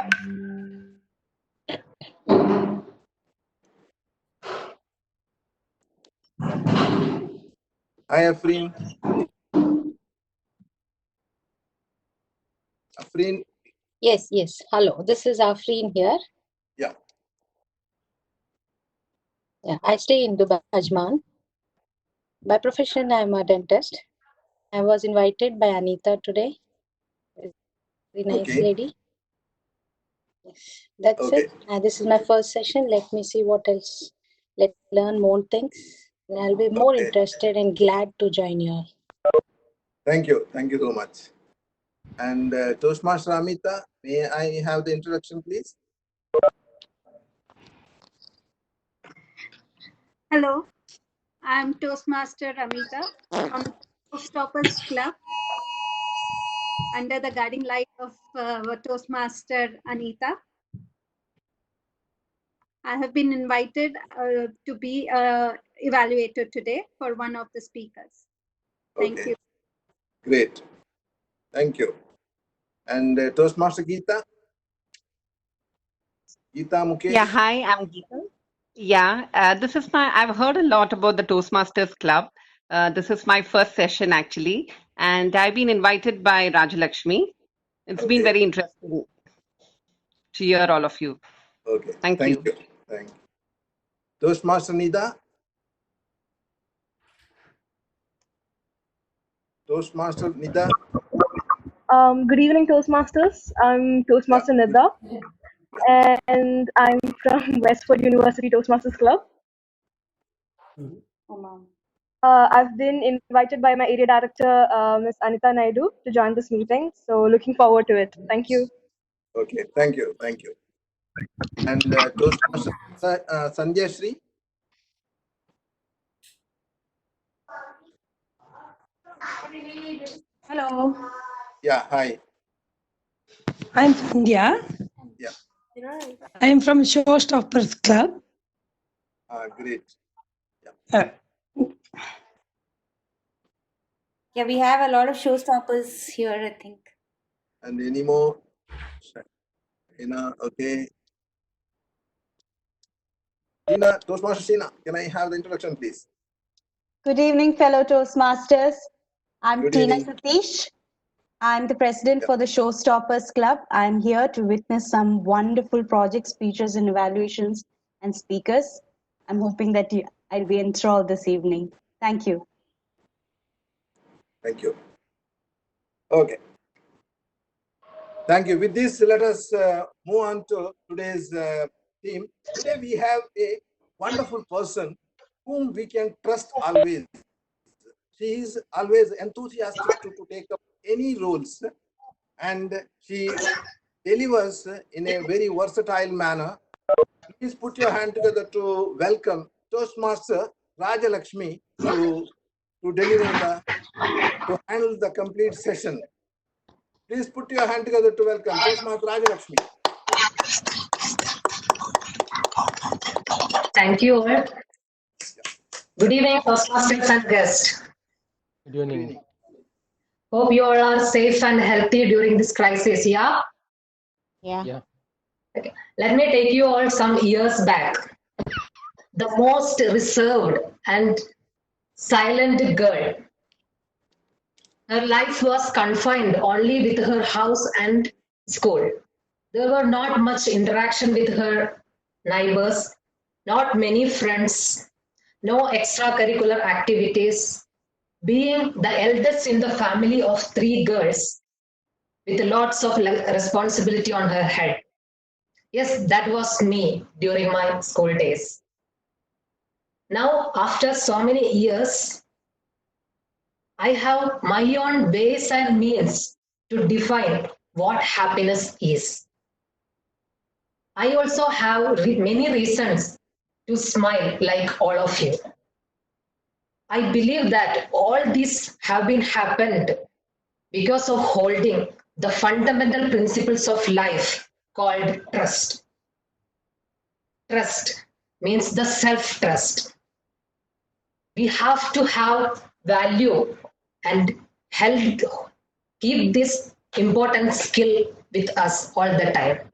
Hi, Afreen. Afreen. Yes. Hello, this is Afreen here. Yeah. Yeah, I stay in Dubai, Ajman. By profession, I'm a dentist. I was invited by Anita today. Very nice Okay. lady. Yes, that's Okay. it. This is my first session. Let me see what else. Let's learn more things. And I'll be more Okay. interested and glad to join you all. Thank you. Thank you so much. And Toastmaster Amita, may I have the introduction, please? Hello, I'm Toastmaster Amita from Showstoppers Club under the guiding light of Toastmaster Anita. I have been invited to be evaluator today for one of the speakers. Thank you. Great. Thank you. And Toastmaster Geeta? Geeta Mukesh? Yeah, hi, I'm Geeta. Yeah, I've heard a lot about the Toastmasters Club. This is my first session actually, and I've been invited by Rajalakshmi. It's been very interesting to hear all of you. Okay. Thank you. Thank you. Toastmaster Nida? Toastmaster Nida? Good evening, Toastmasters. I'm Toastmaster Nida, and I'm from Westford University Toastmasters Club. I've been invited by my area director, Ms. Anita Naidu, to join this meeting. So looking forward to it. Thank you. Okay, thank you. Thank you. And Toastmaster Sanjay Sri? Hello. Yeah, hi. I'm from India. Yeah. I'm from Showstoppers Club. Great. Yeah, we have a lot of showstoppers here, I think. And any more? Okay. Tina, Toastmaster Tina, can I have the introduction, please? Good evening, fellow Toastmasters. I'm Good Tina evening. Satish. I'm the president for the Showstoppers Club. I'm here to witness some wonderful project speeches and evaluations and speakers. I'm hoping that I'll be enthralled this evening. Thank you. Thank you. Okay. Thank you. With this, let us move on to today's theme. Today we have a wonderful person whom we can trust always. She is always enthusiastic to take up any roles, and she delivers in a very versatile manner. Please put your hand together to welcome Toastmaster Rajalakshmi to handle the complete session. Please put your hand together to welcome Toastmaster Rajalakshmi. Thank you all. Good evening, Toastmasters and guests. Good evening. Hope you all are safe and healthy during this crisis, yeah? Yeah. Okay. Let me take you all some years back. The most reserved and silent girl. Her life was confined only with her house and school. There were not much interaction with her neighbors, not many friends, no extracurricular activities. Being the eldest in the family of 3 girls with lots of responsibility on her head. Yes, that was me during my school days. Now, after so many years, I have my own ways and means to define what happiness is. I also have many reasons to smile like all of you. I believe that all these have been happened because of holding the fundamental principles of life called trust. Trust means the self-trust. We have to have value and keep this important skill with us all the time.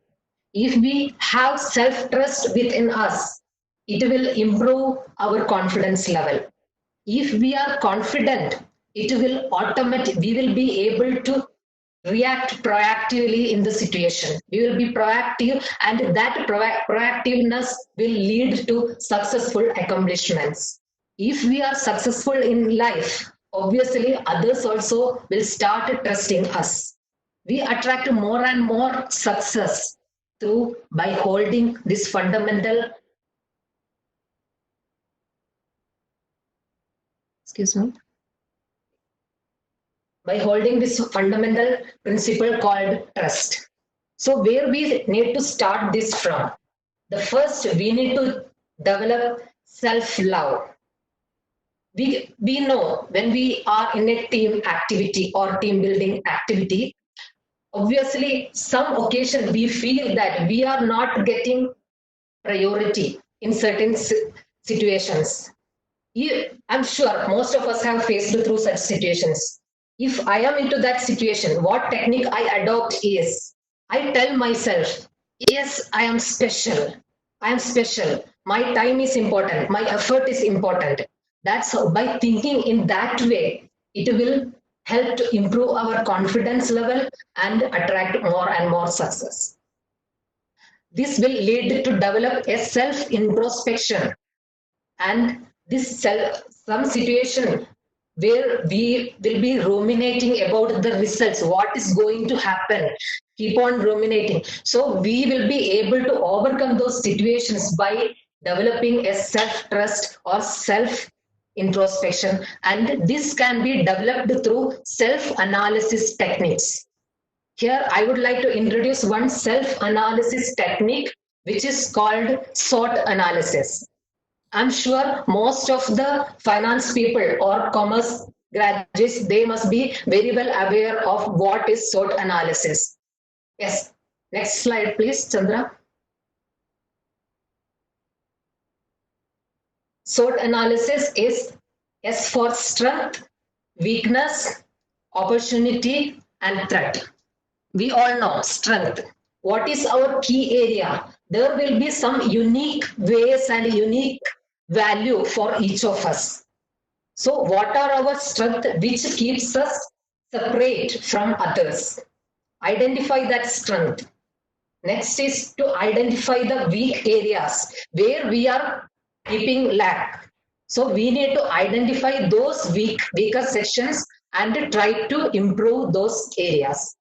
If we have self-trust within us, it will improve our confidence level. If we are confident, it will we will be able to react proactively in the situation. We will be proactive, and that proactiveness will lead to successful accomplishments. If we are successful in life, obviously others also will start trusting us. We attract more and more success by holding this fundamental, by holding this fundamental principle called trust. So where we need to start this from? The first, we need to develop self-love. We know when we are in a team activity or team building activity, obviously some occasion we feel that we are not getting priority in certain situations. I'm sure most of us have faced through such situations. If I am into that situation, what technique I adopt is, I tell myself, yes, I am special. I am special. My time is important. My effort is important. That's how, by thinking in that way, it will help to improve our confidence level and attract more and more success. This will lead to develop a self-introspection, and this some situation where we will be ruminating about the results, what is going to happen, keep on ruminating. So we will be able to overcome those situations by developing a self-trust or self-introspection, and this can be developed through self-analysis techniques. Here I would like to introduce one self-analysis technique, which is called SWOT analysis. I'm sure most of the finance people or commerce graduates, they must be very well aware of what is SWOT analysis. Yes, next slide, please, Chandra. SWOT analysis is S for strength, weakness, opportunity, and threat. We all know strength. What is our key area? There will be some unique ways and unique value for each of us. So what are our strengths which keeps us separate from others? Identify that strength. Next is to identify the weak areas where we are keeping lack. So we need to identify those weaker sections and try to improve those areas.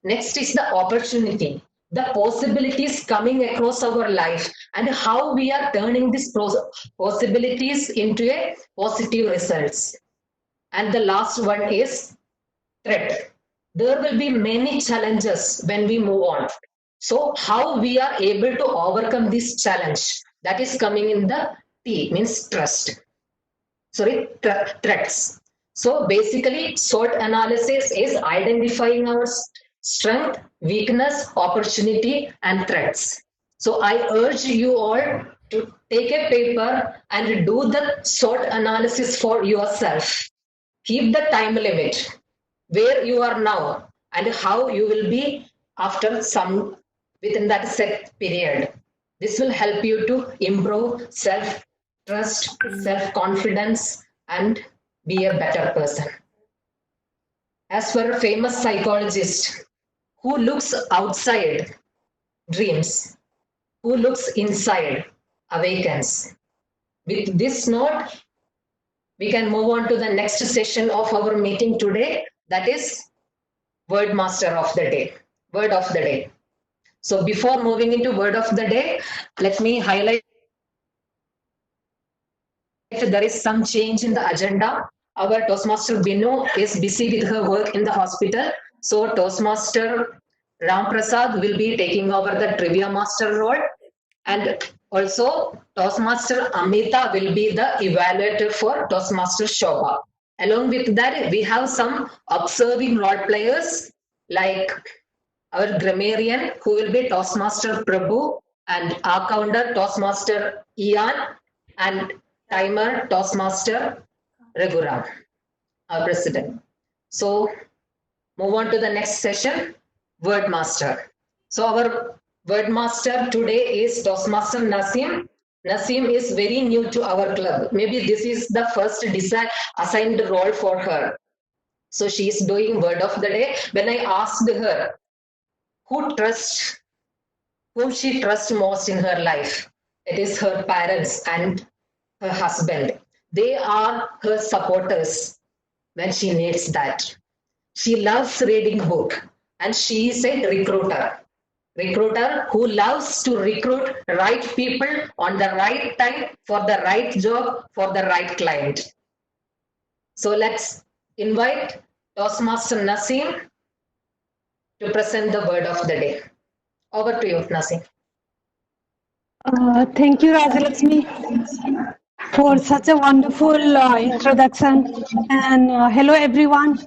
Next is the opportunity, the possibilities coming across our life and how we are turning these possibilities into a positive results. And the last one is threat. There will be many challenges when we move on. So how we are able to overcome this challenge, that is coming in the T, means trust. Sorry, threats. So basically SWOT analysis is identifying our strength, weakness, opportunity, and threats. So I urge you all to take a paper and do the SWOT analysis for yourself. Keep the time limit, where you are now and how you will be after some within that set period. This will help you to improve self-trust, self-confidence, and be a better person. As for a famous psychologist, who looks outside dreams, who looks inside awakens. With this note, we can move on to the next session of our meeting today, that is Word Master of the Day, Word of the Day. So before moving into Word of the Day, let me highlight if there is some change in the agenda. Our Toastmaster Binu is busy with her work in the hospital. So Toastmaster Ram Prasad will be taking over the Trivia Master role. And also Toastmaster Amita will be the evaluator for Toastmaster Shobha. Along with that, we have some observing role players like our grammarian, who will be Toastmaster Prabhu, and Accounder Toastmaster Ian, and Timer Toastmaster Raghuram, our president. So move on to the next session, Word Master. So our Word master today is Toastmaster Nasim. Nasim is very new to our club. Maybe this is the first assigned role for her. So she is doing word of the day. When I asked her whom she trusts most in her life, it is her parents and her husband. They are her supporters when she needs that. She loves reading book and she is a recruiter who loves to recruit right people on the right time for the right job for the right client. So let's invite Toastmaster Nasim to present the word of the day. Over to you, Nasim. Thank you, Rajalakshmi, for such a wonderful introduction. And hello, everyone.